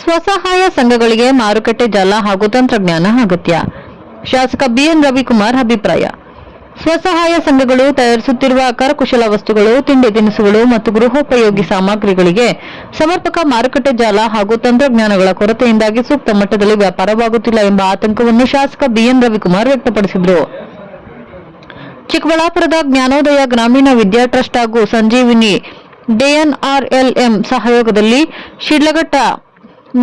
ಸ್ವಸಹಾಯ ಸಂಘಗಳಿಗೆ ಮಾರುಕಟ್ಟೆ ಜಾಲ ಹಾಗೂ ತಂತ್ರಜ್ಞಾನ ಅಗತ್ಯ. ಶಾಸಕ ಬಿಎನ್ ರವಿಕುಮಾರ್ ಅಭಿಪ್ರಾಯ. ಸ್ವಸಹಾಯ ಸಂಘಗಳು ತಯಾರಿಸುತ್ತಿರುವ ಕರಕುಶಲ ವಸ್ತುಗಳು, ತಿಂಡಿ ತಿನಿಸುಗಳು ಮತ್ತು ಗೃಹೋಪಯೋಗಿ ಸಾಮಗ್ರಿಗಳಿಗೆ ಸಮರ್ಪಕ ಮಾರುಕಟ್ಟೆ ಜಾಲ ಹಾಗೂ ತಂತ್ರಜ್ಞಾನಗಳ ಕೊರತೆಯಿಂದಾಗಿ ಸೂಕ್ತ ಮಟ್ಟದಲ್ಲಿ ವ್ಯಾಪಾರವಾಗುತ್ತಿಲ್ಲ ಎಂಬ ಆತಂಕವನ್ನು ಶಾಸಕ ಬಿಎನ್ ರವಿಕುಮಾರ್ ವ್ಯಕ್ತಪಡಿಸಿದರು. ಚಿಕ್ಕಬಳ್ಳಾಪುರದ ಜ್ಞಾನೋದಯ ಗ್ರಾಮೀಣ ವಿದ್ಯಾ ಟ್ರಸ್ಟ್ ಹಾಗೂ ಸಂಜೀವಿನಿ ಡಿಎನ್ಆರ್ಎಲ್ಎಂ ಸಹಯೋಗದಲ್ಲಿ ಶಿಡ್ಲಘಟ್ಟ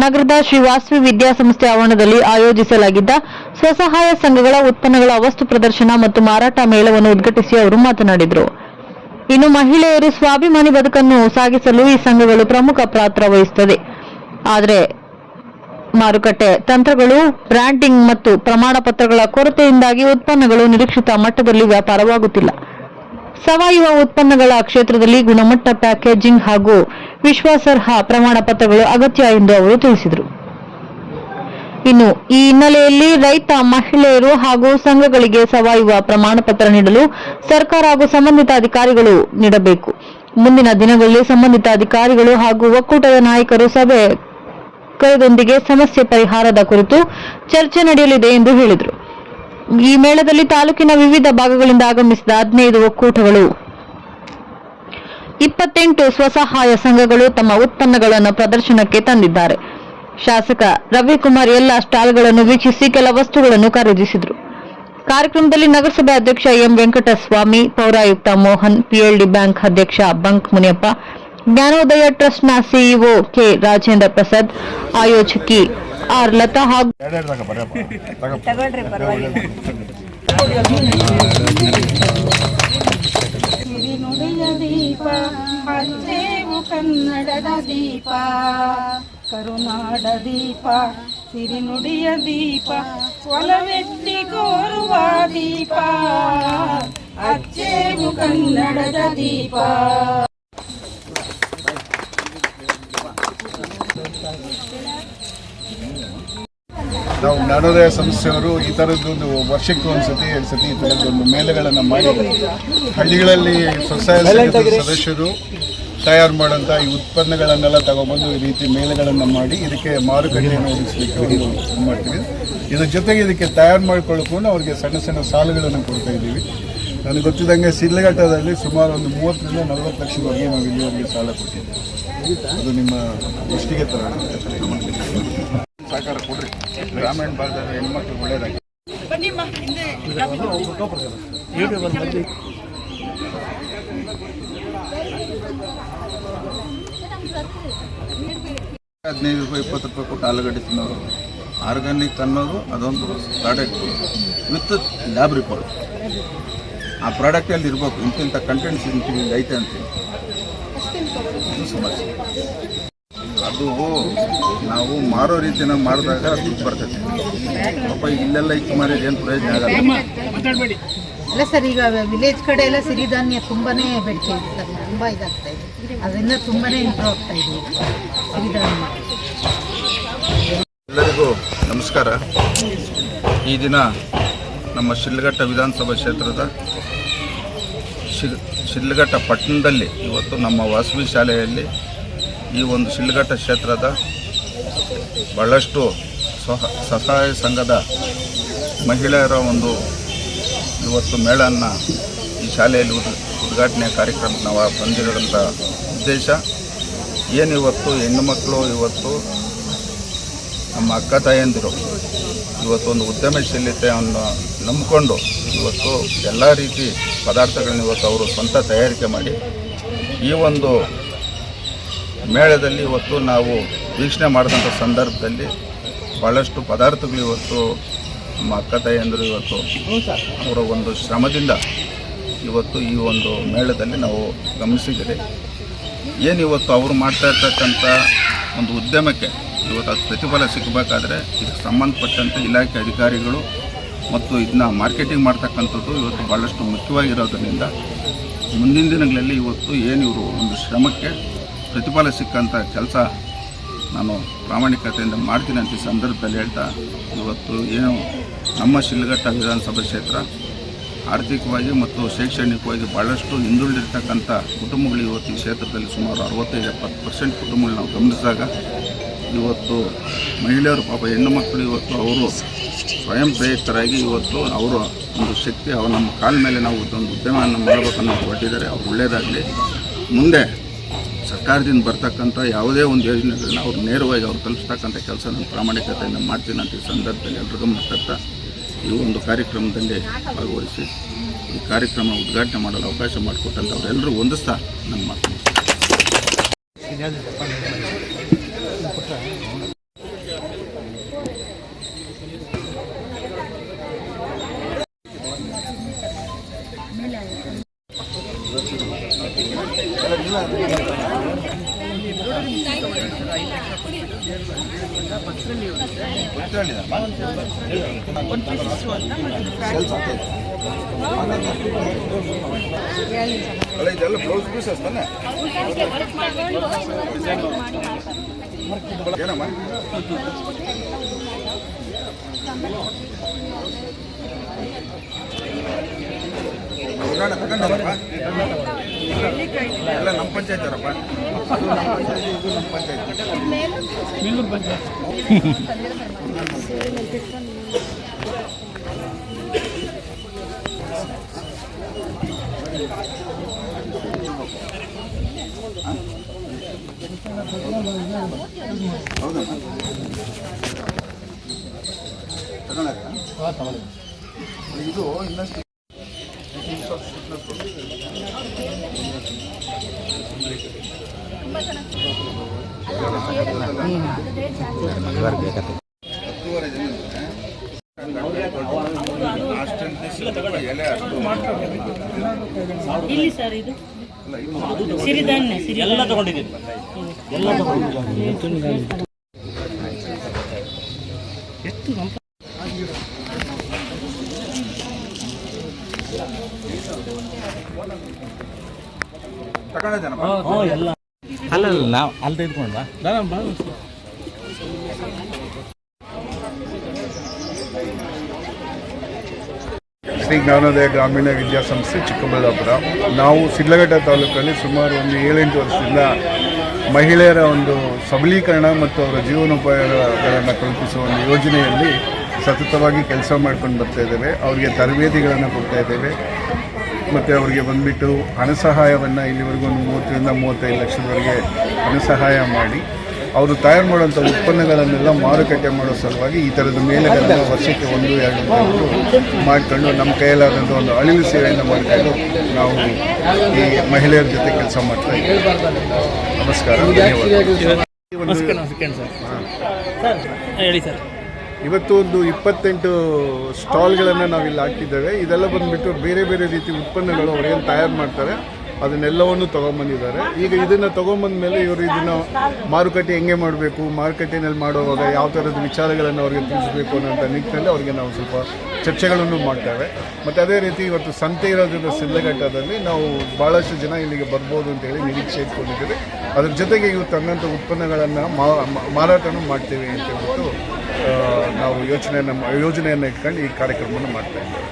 ನಗರದ ಶ್ರೀ ವಾಸವಿ ವಿದ್ಯಾಸಂಸ್ಥೆ ಆವರಣದಲ್ಲಿ ಆಯೋಜಿಸಲಾಗಿದ್ದ ಸ್ವಸಹಾಯ ಸಂಘಗಳ ಉತ್ಪನ್ನಗಳ ವಸ್ತು ಪ್ರದರ್ಶನ ಮತ್ತು ಮಾರಾಟ ಮೇಳವನ್ನು ಉದ್ಘಾಟಿಸಿ ಅವರು ಮಾತನಾಡಿದರು. ಇನ್ನು ಮಹಿಳೆಯರು ಸ್ವಾಭಿಮಾನಿ ಬದುಕನ್ನು ಸಾಗಿಸಲು ಈ ಸಂಘಗಳು ಪ್ರಮುಖ ಪಾತ್ರ ವಹಿಸುತ್ತದೆ. ಆದರೆ ಮಾರುಕಟ್ಟೆ ತಂತ್ರಗಳು, ಬ್ರ್ಯಾಂಡಿಂಗ್ ಮತ್ತು ಪ್ರಮಾಣ ಪತ್ರಗಳ ಕೊರತೆಯಿಂದಾಗಿ ಉತ್ಪನ್ನಗಳು ನಿರೀಕ್ಷಿತ ಮಟ್ಟದಲ್ಲಿ ವ್ಯಾಪಾರವಾಗುತ್ತಿಲ್ಲ. ಸಾವಯವ ಉತ್ಪನ್ನಗಳ ಕ್ಷೇತ್ರದಲ್ಲಿ ಗುಣಮಟ್ಟ, ಪ್ಯಾಕೇಜಿಂಗ್ ಹಾಗೂ ವಿಶ್ವಾಸಾರ್ಹ ಪ್ರಮಾಣ ಪತ್ರಗಳು ಅಗತ್ಯ ಎಂದು ಅವರು ತಿಳಿಸಿದರು. ಇನ್ನು ಈ ಹಿನ್ನೆಲೆಯಲ್ಲಿ ರೈತ ಮಹಿಳೆಯರು ಹಾಗೂ ಸಂಘಗಳಿಗೆ ಸಾವಯವ ಪ್ರಮಾಣ ಪತ್ರ ನೀಡಲು ಸರ್ಕಾರ ಹಾಗೂ ಸಂಬಂಧಿತ ಅಧಿಕಾರಿಗಳು ನೀಡಬೇಕು. ಮುಂದಿನ ದಿನಗಳಲ್ಲಿ ಸಂಬಂಧಿತ ಅಧಿಕಾರಿಗಳು ಹಾಗೂ ಒಕ್ಕೂಟದ ನಾಯಕರು ಸಭೆ ಕರೆದೊಂದಿಗೆ ಸಮಸ್ಯೆ ಪರಿಹಾರದ ಕುರಿತು ಚರ್ಚೆ ನಡೆಯಲಿದೆ ಎಂದು ಹೇಳಿದರು. ಈ ಮೇಳದಲ್ಲಿ ತಾಲೂಕಿನ ವಿವಿಧ ಭಾಗಗಳಿಂದ ಆಗಮಿಸಿದ 15 ಒಕ್ಕೂಟಗಳು, 28 ಸ್ವಸಹಾಯ ಸಂಘಗಳು ತಮ್ಮ ಉತ್ಪನ್ನಗಳನ್ನು ಪ್ರದರ್ಶನಕ್ಕೆ ತಂದಿದ್ದಾರೆ. ಶಾಸಕ ರವಿಕುಮಾರ್ ಎಲ್ಲ ಸ್ಟಾಲ್ಗಳನ್ನು ವೀಕ್ಷಿಸಿ ಕೆಲ ವಸ್ತುಗಳನ್ನು ಖರೀದಿಸಿದರು. ಕಾರ್ಯಕ್ರಮದಲ್ಲಿ ನಗರಸಭೆ ಅಧ್ಯಕ್ಷ ಎಂ ವೆಂಕಟಸ್ವಾಮಿ, ಪೌರಾಯುಕ್ತ ಮೋಹನ್, ಪಿಎಲ್ಡಿ ಬ್ಯಾಂಕ್ ಅಧ್ಯಕ್ಷ ಬಂಕ್ ಮುನಿಯಪ್ಪ, ಜ್ಞಾನೋದಯ ಟ್ರಸ್ಟ್ನ ಸಿಇಒ ಕೆ ರಾಜೇಂದ್ರ ಪ್ರಸಾದ್, ಆಯೋಜಕಿ ಆರ್ ಲತಾ ಹಾಗೂ ನುಡಿಯ ದೀಪ ಹಚ್ಚೇವು ಕನ್ನಡದ ದೀಪ, ಕರುನಾಡ ದೀಪ, ಸಿರಿನುಡಿಯ ದೀಪ, ಒಲವೆತ್ತಿ ಕೋರುವ ದೀಪ, ಹಚ್ಚೇವು ಕನ್ನಡದ ದೀಪ. ನಾವು ಜ್ಞಾನೋದಯ ಸಂಸ್ಥೆಯವರು ಈ ಥರದ್ದೊಂದು ವರ್ಷಕ್ಕೆ ಒಂದ್ಸತಿ 2 ಸತಿ ಈ ಥರದ್ದೊಂದು ಮೇಳಗಳನ್ನು ಮಾಡಿ ಹಳ್ಳಿಗಳಲ್ಲಿ ಸ್ವಸಹಾಯ ಸಂಘದ ಸದಸ್ಯರು ತಯಾರು ಮಾಡೋಂಥ ಈ ಉತ್ಪನ್ನಗಳನ್ನೆಲ್ಲ ತಗೊಬಂದು ಈ ರೀತಿ ಮೇಳಗಳನ್ನು ಮಾಡಿ ಇದಕ್ಕೆ ಮಾರುಕಟ್ಟೆಯನ್ನು ಒದಗಿಸಲಿಕ್ಕೆ ಮಾಡ್ತೀವಿ. ಇದ್ರ ಜೊತೆಗೆ ಇದಕ್ಕೆ ತಯಾರು ಮಾಡ್ಕೊಳ್ಳೋಕ್ಕೂ ಅವ್ರಿಗೆ ಸಣ್ಣ ಸಣ್ಣ ಸಾಲಗಳನ್ನು ಕೊಡ್ತಾ ಇದ್ದೀವಿ. ನನಗೆ ಗೊತ್ತಿದ್ದಂಗೆ ಶಿಡ್ಲಘಟ್ಟದಲ್ಲಿ ಸುಮಾರು ಒಂದು 30 ರಿಂದ 40 ಲಕ್ಷದವರೆಗೆ ನಾವು ಇಲ್ಲಿವರೆಗೆ ಸಾಲ ಕೊಟ್ಟಿದ್ದೀವಿ. ಅದು ನಿಮ್ಮ ದೃಷ್ಟಿಗೆ ಸಹಕಾರ ಕೊಡ್ರಿ. ಗ್ರಾಮೀಣ ಭಾಗದ ಹೆಣ್ಮಕ್ಳು ಒಳ್ಳೇದಾಗಿ 15 ರೂಪಾಯಿ 20 ರೂಪಾಯಿ ಕೊಟ್ಟು ಆಲೂಗಡ್ಡೆ ತಿನ್ನೋರು. ಆರ್ಗಾನಿಕ್ ಅನ್ನೋದು ಅದೊಂದು ಪ್ರಾಡಕ್ಟ್ ವಿತ್ ಲ್ಯಾಬ್ ರಿಪೋರ್ಟ್. ಆ ಪ್ರಾಡಕ್ಟಲ್ಲಿ ಇರಬೇಕು ಇಂತಿಂಥ ಕಂಟೆಂಟ್ಸ್ ಐತೆ ಅಂತೀವಿ. ಇದು ಸಮಸ್ಯೆ. ಅದು ನಾವು ಮಾರೋ ರೀತಿನ ಮಾಡಿದಾಗ ದುಡ್ಡು ಬರ್ತೈತೆ. ಪಾಪ ಇಲ್ಲೆಲ್ಲ ಇತ್ತು ಮಾರಿದ ಏನು ಪ್ರಯೋಜನ ಆಗಲ್ಲ. ಅಲ್ಲ ಸರ್, ಈಗ ವಿಲೇಜ್ ಕಡೆ ಎಲ್ಲ ಸಿರಿಧಾನ್ಯ ತುಂಬಾನೇ ಬೇಡಿಕೆ ಇದೆ ಸರ್, ತುಂಬ ಇದಾಗ್ತಾ ಇದೆ. ಅದರಿಂದ ತುಂಬಾನೇ ಇಂಪ್ರೂವ್ ಆಗ್ತಾ ಇದೆ ಸಿರಿಧಾನ್ಯ. ಎಲ್ಲರಿಗೂ ನಮಸ್ಕಾರ. ಈ ದಿನ ನಮ್ಮ ಶಿಡ್ಲಘಟ್ಟ ವಿಧಾನಸಭಾ ಕ್ಷೇತ್ರದ ಶಿಡ್ಲಘಟ್ಟ ಪಟ್ಟಣದಲ್ಲಿ ಇವತ್ತು ನಮ್ಮ ವಾಸವಿ ಶಾಲೆಯಲ್ಲಿ ಈ ಒಂದು ಶಿಡ್ಲಘಟ್ಟ ಕ್ಷೇತ್ರದ ಬಹಳಷ್ಟು ಸ್ವಸಹಾಯ ಸಂಘದ ಮಹಿಳೆಯರ ಒಂದು ಇವತ್ತು ಮೇಳನ್ನು ಈ ಶಾಲೆಯಲ್ಲಿ ಉದ್ಘಾಟನೆ ಕಾರ್ಯಕ್ರಮಕ್ಕೆ ನಾವು ಬಂದಿರೋಂಥ ಉದ್ದೇಶ ಏನಿವತ್ತು ಹೆಣ್ಣು ಮಕ್ಕಳು ಇವತ್ತು ನಮ್ಮ ಅಕ್ಕ ತಾಯಂದಿರು ಇವತ್ತು ಒಂದು ಉದ್ಯಮಶೀಲತೆಯನ್ನು ನಂಬಿಕೊಂಡು ಇವತ್ತು ಎಲ್ಲ ರೀತಿ ಪದಾರ್ಥಗಳನ್ನ ಇವತ್ತು ಅವರು ಸ್ವಂತ ತಯಾರಿಕೆ ಮಾಡಿ ಈ ಒಂದು ಮೇಳದಲ್ಲಿ ಇವತ್ತು ನಾವು ವೀಕ್ಷಣೆ ಮಾಡಿದಂಥ ಸಂದರ್ಭದಲ್ಲಿ ಭಾಳಷ್ಟು ಪದಾರ್ಥಗಳು ಇವತ್ತು ನಮ್ಮ ಅಕ್ಕ ತಾಯಂದಿರು ಇವತ್ತು ಅವರ ಒಂದು ಶ್ರಮದಿಂದ ಇವತ್ತು ಈ ಒಂದು ಮೇಳದಲ್ಲಿ ನಾವು ಗಮನಿಸಿದ್ದೀರಿ. ಏನಿವತ್ತು ಅವರು ಮಾಡ್ತಾ ಇರ್ತಕ್ಕಂಥ ಒಂದು ಉದ್ಯಮಕ್ಕೆ ಇವತ್ತು ಅದು ಪ್ರತಿಫಲ ಸಿಗಬೇಕಾದ್ರೆ ಇದಕ್ಕೆ ಸಂಬಂಧಪಟ್ಟಂತೆ ಇಲಾಖೆ ಅಧಿಕಾರಿಗಳು ಮತ್ತು ಇದನ್ನ ಮಾರ್ಕೆಟಿಂಗ್ ಮಾಡ್ತಕ್ಕಂಥದ್ದು ಇವತ್ತು ಭಾಳಷ್ಟು ಮುಖ್ಯವಾಗಿರೋದ್ರಿಂದ ಮುಂದಿನ ದಿನಗಳಲ್ಲಿ ಇವತ್ತು ಏನು ಇವರು ಒಂದು ಶ್ರಮಕ್ಕೆ ಪ್ರತಿಫಲ ಸಿಕ್ಕಂಥ ಕೆಲಸ ನಾನು ಪ್ರಾಮಾಣಿಕತೆಯಿಂದ ಮಾಡ್ತೀನಿ ಅಂತ ಈ ಸಂದರ್ಭದಲ್ಲಿ ಹೇಳ್ತಾ, ಇವತ್ತು ಏನು ನಮ್ಮ ಶಿಡ್ಲಘಟ್ಟ ವಿಧಾನಸಭಾ ಕ್ಷೇತ್ರ ಆರ್ಥಿಕವಾಗಿ ಮತ್ತು ಶೈಕ್ಷಣಿಕವಾಗಿ ಭಾಳಷ್ಟು ಹಿಂದುಳಿದಿರ್ತಕ್ಕಂಥ ಕುಟುಂಬಗಳು ಇವತ್ತು ಈ ಕ್ಷೇತ್ರದಲ್ಲಿ ಸುಮಾರು 65-70% ಕುಟುಂಬಗಳು ನಾವು ಗಮನಿಸಿದಾಗ ಇವತ್ತು ಮಹಿಳೆಯರು ಪಾಪ ಹೆಣ್ಣು ಮಕ್ಕಳು ಇವತ್ತು ಅವರು ಸ್ವಯಂ ಪ್ರೇರಿತರಾಗಿ ಇವತ್ತು ಅವರ ಒಂದು ಶಕ್ತಿ ನಮ್ಮ ಕಾಲ ಮೇಲೆ ನಾವು ಒಂದು ಉದ್ಯಮವನ್ನು ಮಾಡಬೇಕನ್ನೋ ಹೊರಟಿದ್ದಾರೆ. ಅವ್ರು ಒಳ್ಳೆಯದಾಗಲಿ. ಮುಂದೆ ಸರ್ಕಾರದಿಂದ ಬರ್ತಕ್ಕಂಥ ಯಾವುದೇ ಒಂದು ಯೋಜನೆಗಳನ್ನ ಅವ್ರು ನೇರವಾಗಿ ಅವ್ರು ತಲುಪಿಸ್ತಕ್ಕಂಥ ಕೆಲಸ ನಾನು ಪ್ರಾಮಾಣಿಕತೆಯಿಂದ ಮಾಡ್ತೀನಿ ಅಂತ ಈ ಸಂದರ್ಭದಲ್ಲಿ ಎಲ್ರಿಗೂ ಮಾತಾಡ್ತಾ ಈ ಒಂದು ಕಾರ್ಯಕ್ರಮದಲ್ಲಿ ಭಾಗವಹಿಸಿ ಈ ಕಾರ್ಯಕ್ರಮ ಉದ್ಘಾಟನೆ ಮಾಡಲು ಅವಕಾಶ ಮಾಡಿಕೊಟ್ಟಂತ ಅವರೆಲ್ಲರೂ ಹೊಂದಿಸ್ತಾ ನನ್ನ ಮಾತು. ಇದೆಲ್ಲ ಬ್ಲೌಸ್ ಪೀಸಸ್ ತಾನೆ ಏನಮ್ಮ ತಗೊಂಡಪ್ಪ ಎಲ್ಲ ನಮ್ಮ ಪಂಚಾಯತ್ ಅವರಪ್ಪ ನಮ್ಮ ಪಂಚಾಯತ್ ಹೌದಾ ತಗೊಂಡ ಇದು ಇನ್ನಷ್ಟು ಎಲೆ ಅಷ್ಟು ಇಲ್ಲಿ ಸರ್ ಇದು ಸಿರಿಧಾನ್ಯ ಎಲ್ಲ ತಗೊಂಡಿದ್ದೀವಿ. ತಗೊಂಡಿದ್ದೇನಪ್ಪ ಅಲ್ಲ ನಾವು ಅಲ್ಲಿ ತೆಗೆದುಕೊಂಡ ಶ್ರೀ ಜ್ಞಾನೋದಯ ಗ್ರಾಮೀಣ ವಿದ್ಯಾಸಂಸ್ಥೆ ಚಿಕ್ಕಬಳ್ಳಾಪುರ. ನಾವು ಶಿಡ್ಲಘಟ್ಟ ತಾಲೂಕಲ್ಲಿ ಸುಮಾರು ಒಂದು 7-8 ವರ್ಷದಿಂದ ಮಹಿಳೆಯರ ಒಂದು ಸಬಲೀಕರಣ ಮತ್ತು ಅವರ ಜೀವನೋಪಾಯಗಳನ್ನು ಕಲ್ಪಿಸುವ ಒಂದು ಯೋಜನೆಯಲ್ಲಿ ಸತತವಾಗಿ ಕೆಲಸ ಮಾಡ್ಕೊಂಡು ಬರ್ತಾ ಇದ್ದೇವೆ. ಅವರಿಗೆ ತರಬೇತಿಗಳನ್ನು ಕೊಡ್ತಾ ಇದ್ದೇವೆ ಮತ್ತು ಅವರಿಗೆ ಬಂದುಬಿಟ್ಟು ಹಣ ಸಹಾಯವನ್ನು ಇಲ್ಲಿವರೆಗೂ ಒಂದು 30-35 ಲಕ್ಷದವರೆಗೆ ಹಣ ಸಹಾಯ ಮಾಡಿ ಅವರು ತಯಾರು ಮಾಡುವಂಥ ಉತ್ಪನ್ನಗಳನ್ನೆಲ್ಲ ಮಾರುಕಟ್ಟೆ ಮಾಡೋ ಸಲುವಾಗಿ ಈ ಥರದ ಮೇಲೆಗಳನ್ನು ವರ್ಷಕ್ಕೆ 1-2 ಮಾಡಿಕೊಂಡು ನಮ್ಮ ಕೈಯಲ್ಲಾದಂಥ ಒಂದು ಅಳಿಲು ಸೇವೆಯನ್ನು ಮಾಡಿಕೊಂಡು ನಾವು ಈ ಮಹಿಳೆಯರ ಜೊತೆ ಕೆಲಸ ಮಾಡ್ತಾ ಇದ್ದೀವಿ. ನಮಸ್ಕಾರ, ಧನ್ಯವಾದ. ಹೇಳಿ ಸರ್. ಇವತ್ತು ಒಂದು 28 ಸ್ಟಾಲ್ಗಳನ್ನು ನಾವಿಲ್ಲಿ ಹಾಕಿದ್ದೇವೆ. ಇದೆಲ್ಲ ಬಂದುಬಿಟ್ಟು ಬೇರೆ ಬೇರೆ ರೀತಿ ಉತ್ಪನ್ನಗಳು ಅವರೇನು ತಯಾರು ಮಾಡ್ತಾರೆ ಅದನ್ನೆಲ್ಲವನ್ನು ತೊಗೊಂಬಂದಿದ್ದಾರೆ. ಈಗ ಇದನ್ನು ತೊಗೊಂಬಂದ ಮೇಲೆ ಇವರು ಇದನ್ನು ಮಾರುಕಟ್ಟೆ ಹೆಂಗೆ ಮಾಡಬೇಕು, ಮಾರುಕಟ್ಟೆಯಲ್ಲಿ ಮಾಡುವಾಗ ಯಾವ ಥರದ ವಿಚಾರಗಳನ್ನು ಅವರಿಗೆ ತಿಳಿಸಬೇಕು ಅನ್ನೋಂಥ ನಿಟ್ಟಿನಲ್ಲಿ ಅವರಿಗೆ ನಾವು ಸ್ವಲ್ಪ ಚರ್ಚೆಗಳನ್ನು ಮಾಡ್ತೇವೆ. ಮತ್ತು ಅದೇ ರೀತಿ ಇವತ್ತು ಸಂತೆ ಇರೋದ್ರಿಂದ ಶಿಡ್ಲಘಟ್ಟದಲ್ಲಿ ನಾವು ಭಾಳಷ್ಟು ಜನ ಇಲ್ಲಿಗೆ ಬರ್ಬೋದು ಅಂತೇಳಿ ನಿರೀಕ್ಷೆ ಇಟ್ಕೊಂಡಿದ್ದೇವೆ. ಅದ್ರ ಜೊತೆಗೆ ಇವತ್ತು ತಂದಂಥ ಉತ್ಪನ್ನಗಳನ್ನು ಮಾರಾಟನೂ ಮಾಡ್ತೇವೆ ಅಂತ ಹೇಳ್ಬಿಟ್ಟು ನಾವು ಯೋಜನೆಯನ್ನು ಇಟ್ಕೊಂಡು ಈ ಕಾರ್ಯಕ್ರಮವನ್ನು ಮಾಡ್ತಾ ಇದ್ದೇವೆ.